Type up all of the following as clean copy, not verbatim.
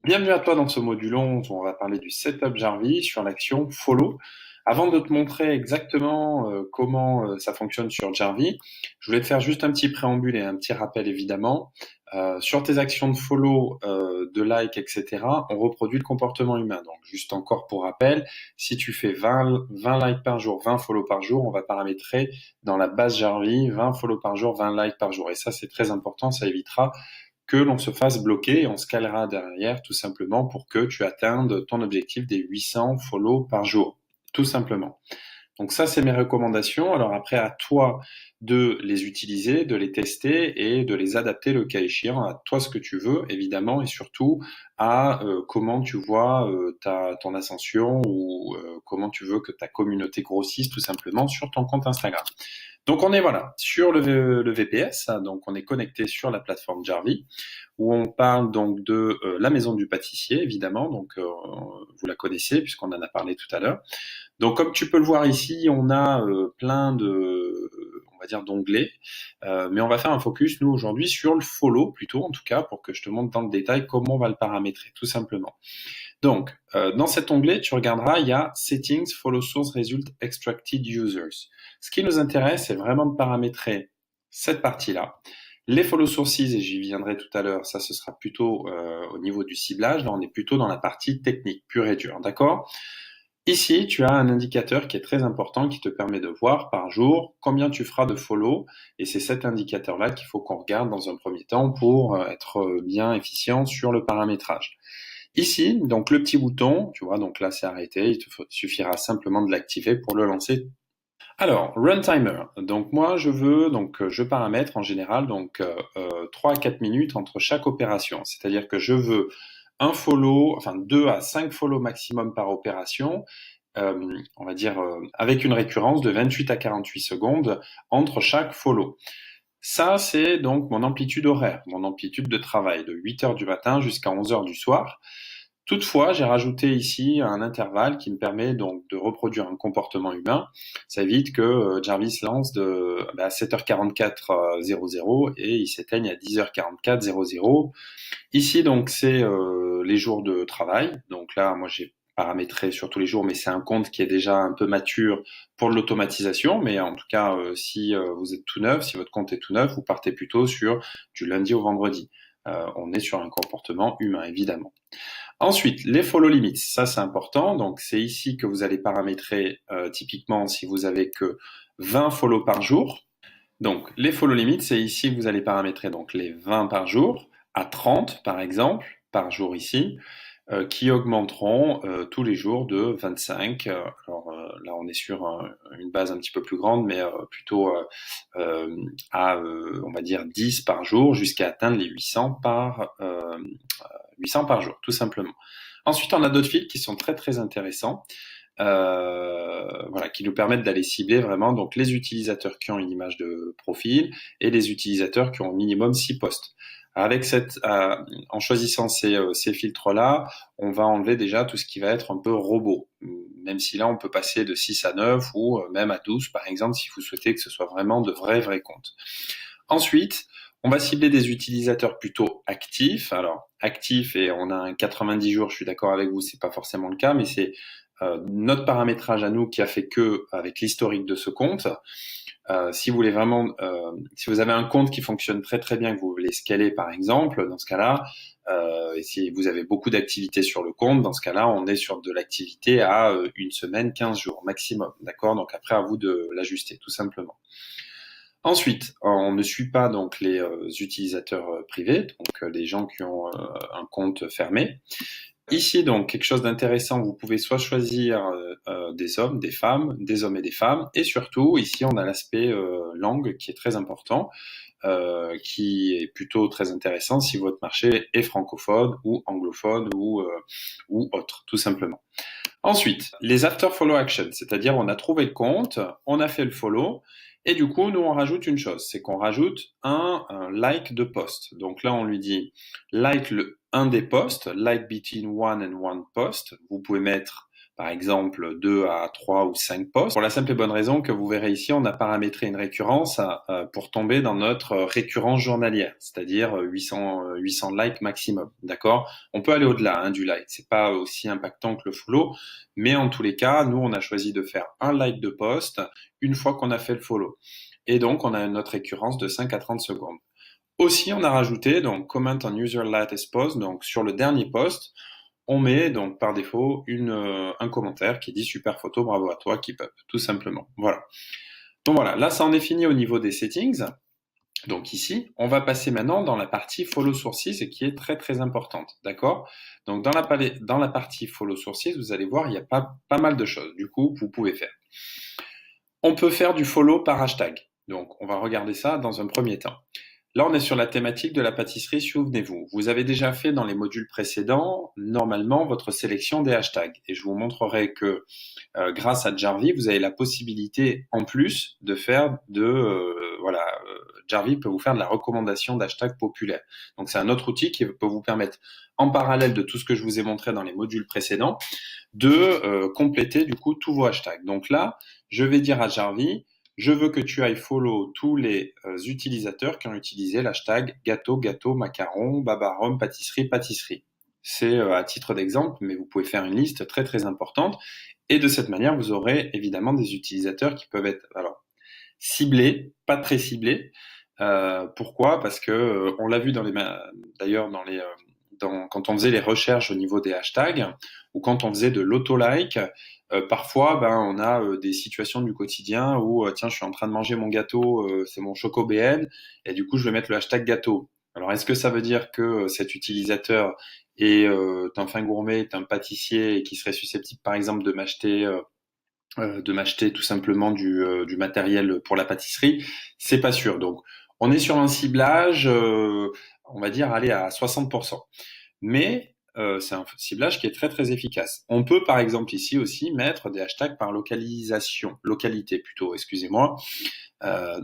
Bienvenue à toi dans ce module 11 où on va parler du setup Jarvis sur l'action follow. Avant de te montrer exactement comment ça fonctionne sur Jarvis, je voulais te faire juste un petit préambule et un petit rappel évidemment. Sur tes actions de follow, de like, etc., on reproduit le comportement humain. Donc juste encore pour rappel, si tu fais 20 likes par jour, 20 follow par jour, on va paramétrer dans la base Jarvis 20 follow par jour, 20 likes par jour. Et ça c'est très important, ça évitera que l'on se fasse bloquer et on scalera derrière tout simplement pour que tu atteignes ton objectif des 800 follow par jour, tout simplement. Donc ça, c'est mes recommandations. Alors après, à toi de les utiliser, de les tester et de les adapter le cas échéant à toi ce que tu veux, évidemment, et surtout à comment tu vois ton ascension ou comment tu veux que ta communauté grossisse tout simplement sur ton compte Instagram. Donc on est voilà sur le VPS, donc on est connecté sur la plateforme Jarvis où on parle donc de la maison du pâtissier évidemment, donc vous la connaissez puisqu'on en a parlé tout à l'heure. Donc comme tu peux le voir ici, on a plein de on va dire d'onglets, mais on va faire un focus nous aujourd'hui sur le follow plutôt en tout cas pour que je te montre dans le détail comment on va le paramétrer tout simplement. Donc, dans cet onglet, tu regarderas, il y a Settings, Follow Source, Result, Extracted Users. Ce qui nous intéresse, c'est vraiment de paramétrer cette partie-là. Les follow sources, et j'y viendrai tout à l'heure, ça ce sera plutôt au niveau du ciblage. Là, on est plutôt dans la partie technique, pure et dure, d'accord? Ici, tu as un indicateur qui est très important qui te permet de voir par jour combien tu feras de follow. Et c'est cet indicateur-là qu'il faut qu'on regarde dans un premier temps pour être bien efficient sur le paramétrage. Ici, donc le petit bouton, tu vois, donc là c'est arrêté, suffira simplement de l'activer pour le lancer. Alors, run timer. Donc moi je paramètre en général 3 à 4 minutes entre chaque opération. C'est-à-dire que je veux un follow, enfin 2 à 5 follow maximum par opération, on va dire avec une récurrence de 28 à 48 secondes entre chaque follow. Ça, c'est donc mon amplitude horaire, mon amplitude de travail, de 8 heures du matin jusqu'à 11 heures du soir. Toutefois, j'ai rajouté ici un intervalle qui me permet donc de reproduire un comportement humain. Ça évite que Jarvis lance à 7h44 00 et il s'éteigne à 10h44 00. Ici, donc, c'est les jours de travail. Donc là, moi, j'ai paramétré sur tous les jours, mais c'est un compte qui est déjà un peu mature pour l'automatisation. Mais en tout cas, si vous êtes tout neuf, si votre compte est tout neuf, vous partez plutôt sur du lundi au vendredi. On est sur un comportement humain, évidemment. Ensuite, les follow limits, ça c'est important. Donc c'est ici que vous allez paramétrer typiquement si vous avez que 20 follow par jour. Donc les follow limits, c'est ici que vous allez paramétrer donc les 20 par jour à 30 par exemple par jour ici, qui augmenteront tous les jours de 25. Là on est sur une base un petit peu plus grande, mais plutôt on va dire 10 par jour jusqu'à atteindre les 800 par jour, tout simplement. Ensuite, on a d'autres fils qui sont très très intéressants, voilà, qui nous permettent d'aller cibler vraiment donc les utilisateurs qui ont une image de profil et les utilisateurs qui ont au minimum 6 posts. Avec en choisissant ces filtres-là, on va enlever déjà tout ce qui va être un peu robot. Même si là, on peut passer de 6 à 9 ou même à 12, par exemple, si vous souhaitez que ce soit vraiment de vrais comptes. Ensuite, on va cibler des utilisateurs plutôt actifs. Alors, actifs, et on a un 90 jours, je suis d'accord avec vous, c'est pas forcément le cas, mais c'est notre paramétrage à nous qui a fait que, avec l'historique de ce compte, si vous voulez vraiment, si vous avez un compte qui fonctionne très très bien, que vous voulez scaler par exemple, dans ce cas-là, et si vous avez beaucoup d'activités sur le compte, dans ce cas-là, on est sur de l'activité à une semaine, 15 jours maximum, d'accord? Donc après, à vous de l'ajuster, tout simplement. Ensuite, on ne suit pas donc les utilisateurs privés, donc les gens qui ont un compte fermé. Ici, donc, quelque chose d'intéressant, vous pouvez soit choisir des hommes, des femmes, des hommes et des femmes, et surtout, ici, on a l'aspect langue qui est très important, qui est plutôt très intéressant si votre marché est francophone ou anglophone ou autre, tout simplement. Ensuite, les after follow actions, c'est-à-dire on a trouvé le compte, on a fait le follow, et du coup, nous, on rajoute une chose, c'est qu'on rajoute un like de post. Donc là, on lui dit like un des posts, like between one and one post. Vous pouvez mettre par exemple 2 à 3 ou 5 posts, pour la simple et bonne raison que vous verrez ici, on a paramétré une récurrence pour tomber dans notre récurrence journalière, c'est-à-dire 800 likes maximum, d'accord? On peut aller au-delà du like, c'est pas aussi impactant que le follow, mais en tous les cas, nous on a choisi de faire un like de post une fois qu'on a fait le follow. Et donc on a notre récurrence de 5 à 30 secondes. Aussi, on a rajouté donc comment on user latest post, donc sur le dernier post, on met donc par défaut un commentaire qui dit super photo, bravo à toi, keep up, tout simplement. Voilà. Donc voilà, là ça en est fini au niveau des settings. Donc ici, on va passer maintenant dans la partie follow sources et qui est très très importante, d'accord? Donc dans la partie follow sources, vous allez voir, il y a pas mal de choses. Du coup, vous pouvez faire. On peut faire du follow par hashtag. Donc on va regarder ça dans un premier temps. Là, on est sur la thématique de la pâtisserie, souvenez-vous. Vous avez déjà fait dans les modules précédents, normalement, votre sélection des hashtags. Et je vous montrerai que grâce à Jarvis, vous avez la possibilité, en plus, de faire Jarvis peut vous faire de la recommandation d'hashtags populaires. Donc, c'est un autre outil qui peut vous permettre, en parallèle de tout ce que je vous ai montré dans les modules précédents, de compléter, du coup, tous vos hashtags. Donc là, je vais dire à Jarvis, je veux que tu ailles follow tous les utilisateurs qui ont utilisé l'hashtag gâteau, gâteau, macaron, babarum, pâtisserie, pâtisserie. C'est à titre d'exemple, mais vous pouvez faire une liste très très importante. Et de cette manière, vous aurez évidemment des utilisateurs qui peuvent être ciblés, pas très ciblés. Pourquoi? Parce que on l'a vu d'ailleurs quand on faisait les recherches au niveau des hashtags ou quand on faisait de l'auto-like, parfois on a des situations du quotidien où tiens, je suis en train de manger mon gâteau, c'est mon Choco BN, et du coup je vais mettre le hashtag gâteau. Alors est-ce que ça veut dire que cet utilisateur est un fin gourmet, est un pâtissier et qui serait susceptible par exemple de m'acheter tout simplement du matériel pour la pâtisserie? C'est pas sûr. Donc on est sur un ciblage, on va dire aller à 60%. Mais c'est un ciblage qui est très très efficace. On peut par exemple ici aussi mettre des hashtags par localité plutôt, excusez-moi.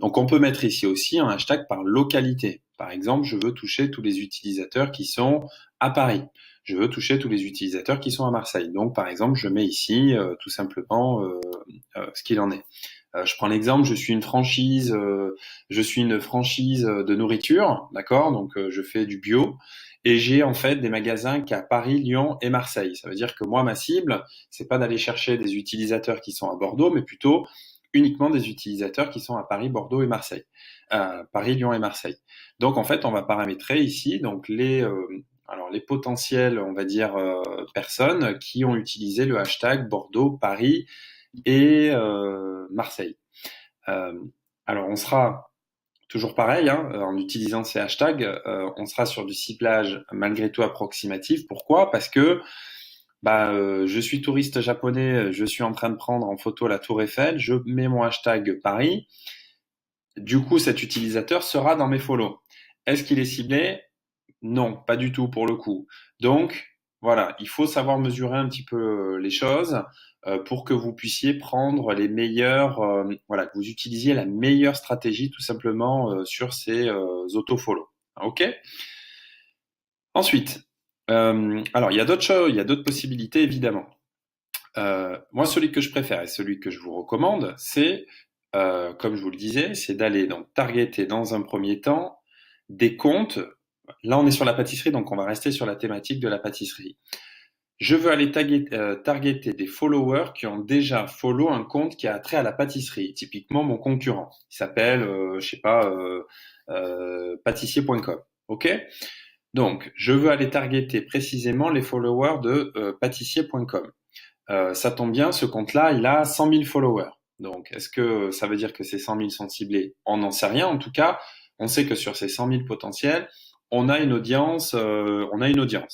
Donc on peut mettre ici aussi un hashtag par localité. Par exemple, je veux toucher tous les utilisateurs qui sont à Paris. Je veux toucher tous les utilisateurs qui sont à Marseille. Donc par exemple, je mets ici tout simplement ce qu'il en est. Je prends l'exemple, je suis une franchise de nourriture, d'accord? Donc je fais du bio et j'ai en fait des magasins qui à Paris, Lyon et Marseille. Ça veut dire que moi ma cible, c'est pas d'aller chercher des utilisateurs qui sont à Bordeaux, mais plutôt uniquement des utilisateurs qui sont à Paris, Bordeaux et Marseille. Paris, Lyon et Marseille. Donc en fait, on va paramétrer ici donc les potentiels, on va dire, personnes qui ont utilisé le hashtag Bordeaux, Paris et Marseille. Alors on sera toujours pareil, en utilisant ces hashtags, on sera sur du ciblage malgré tout approximatif. Pourquoi? Parce que je suis touriste japonais, je suis en train de prendre en photo la Tour Eiffel, je mets mon hashtag Paris. Du coup, cet utilisateur sera dans mes follow. Est-ce qu'il est ciblé? Non, pas du tout pour le coup. Donc, voilà, il faut savoir mesurer un petit peu les choses pour que vous puissiez prendre les meilleurs, que vous utilisiez la meilleure stratégie tout simplement sur ces auto-follow. OK? Ensuite, alors il y a d'autres choses, il y a d'autres possibilités évidemment. Moi, celui que je préfère et celui que je vous recommande, c'est, comme je vous le disais, c'est d'aller donc targeter dans un premier temps des comptes. Là, on est sur la pâtisserie, donc on va rester sur la thématique de la pâtisserie. Je veux aller targeter des followers qui ont déjà follow un compte qui a trait à la pâtisserie. Typiquement, mon concurrent. Il s'appelle, pâtissier.com. OK? Donc, je veux aller targeter précisément les followers de pâtissier.com. Ça tombe bien, ce compte-là, il a 100 000 followers. Donc, est-ce que ça veut dire que ces 100 000 sont ciblés? On n'en sait rien. En tout cas, on sait que sur ces 100 000 potentiels, on a une audience,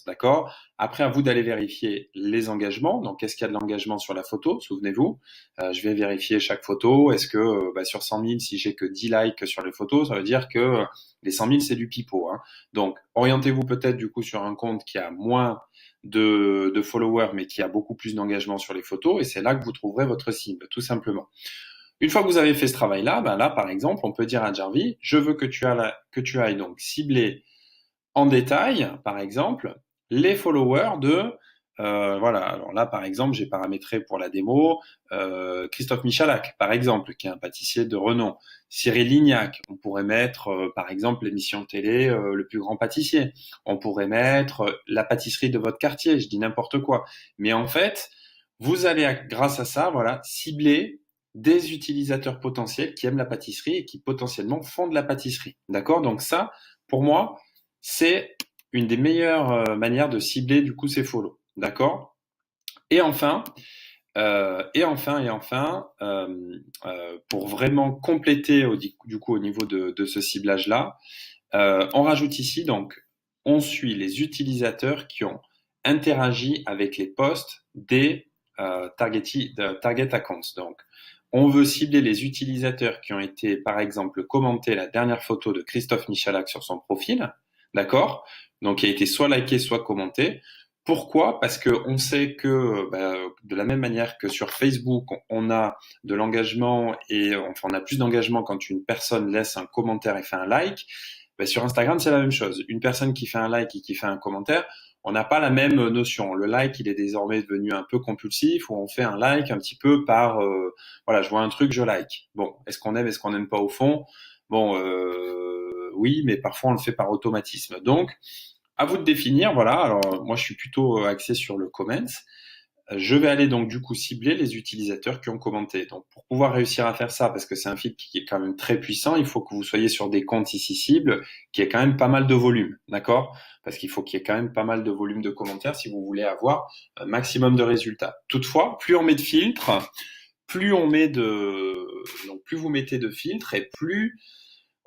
d'accord? Après, à vous d'aller vérifier les engagements. Donc, est-ce qu'il y a de l'engagement sur la photo? Souvenez-vous, je vais vérifier chaque photo. Est-ce que sur 100 000, si j'ai que 10 likes sur les photos, ça veut dire que les 100 000, c'est du pipeau, hein. Donc, orientez-vous peut-être du coup sur un compte qui a moins de followers, mais qui a beaucoup plus d'engagement sur les photos, et c'est là que vous trouverez votre cible, tout simplement. Une fois que vous avez fait ce travail-là, là, par exemple, on peut dire à Jarvis, je veux que tu ailles donc cibler en détail, par exemple, les followers de Voilà, alors là, par exemple, j'ai paramétré pour la démo Christophe Michalak, par exemple, qui est un pâtissier de renom. Cyril Lignac, on pourrait mettre, par exemple, l'émission télé Le plus grand pâtissier. On pourrait mettre la pâtisserie de votre quartier, je dis n'importe quoi. Mais en fait, vous allez, grâce à ça, voilà, cibler des utilisateurs potentiels qui aiment la pâtisserie et qui potentiellement font de la pâtisserie. D'accord? Donc ça, pour moi, c'est une des meilleures manières de cibler du coup ces follow. D'accord? Et enfin, pour vraiment compléter du coup au niveau de ce ciblage-là, on rajoute ici donc, on suit les utilisateurs qui ont interagi avec les posts des target accounts. Donc, on veut cibler les utilisateurs qui ont été, par exemple, commenter la dernière photo de Christophe Michalak sur son profil, d'accord? Donc, qui a été soit liké, soit commenté. Pourquoi? Parce que on sait que de la même manière que sur Facebook, on a de l'engagement et enfin on a plus d'engagement quand une personne laisse un commentaire et fait un like. Ben, sur Instagram, c'est la même chose. Une personne qui fait un like et qui fait un commentaire, on n'a pas la même notion. Le like, il est désormais devenu un peu compulsif, où on fait un like un petit peu par, voilà, je vois un truc, je like. Bon, est-ce qu'on aime, est-ce qu'on n'aime pas au fond? Bon, oui, mais parfois on le fait par automatisme. Donc, à vous de définir, voilà. Alors, moi, je suis plutôt axé sur le comments. Je vais aller donc du coup cibler les utilisateurs qui ont commenté. Donc pour pouvoir réussir à faire ça, parce que c'est un filtre qui est quand même très puissant, il faut que vous soyez sur des comptes ici cibles qui aient quand même pas mal de volume, d'accord? Parce qu'il faut qu'il y ait quand même pas mal de volume de commentaires si vous voulez avoir un maximum de résultats. Toutefois, plus on met de filtres, plus on met de, donc plus vous mettez de filtres et plus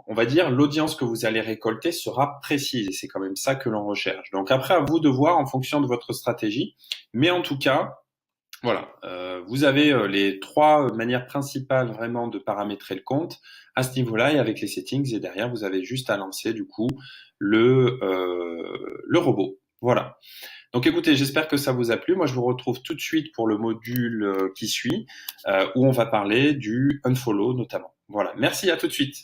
on va dire, l'audience que vous allez récolter sera précise. Et c'est quand même ça que l'on recherche. Donc après, à vous de voir en fonction de votre stratégie. Mais en tout cas, voilà, vous avez les trois manières principales vraiment de paramétrer le compte à ce niveau-là et avec les settings. Et derrière, vous avez juste à lancer du coup le robot. Voilà. Donc écoutez, j'espère que ça vous a plu. Moi, je vous retrouve tout de suite pour le module qui suit, où on va parler du unfollow notamment. Voilà. Merci, à tout de suite.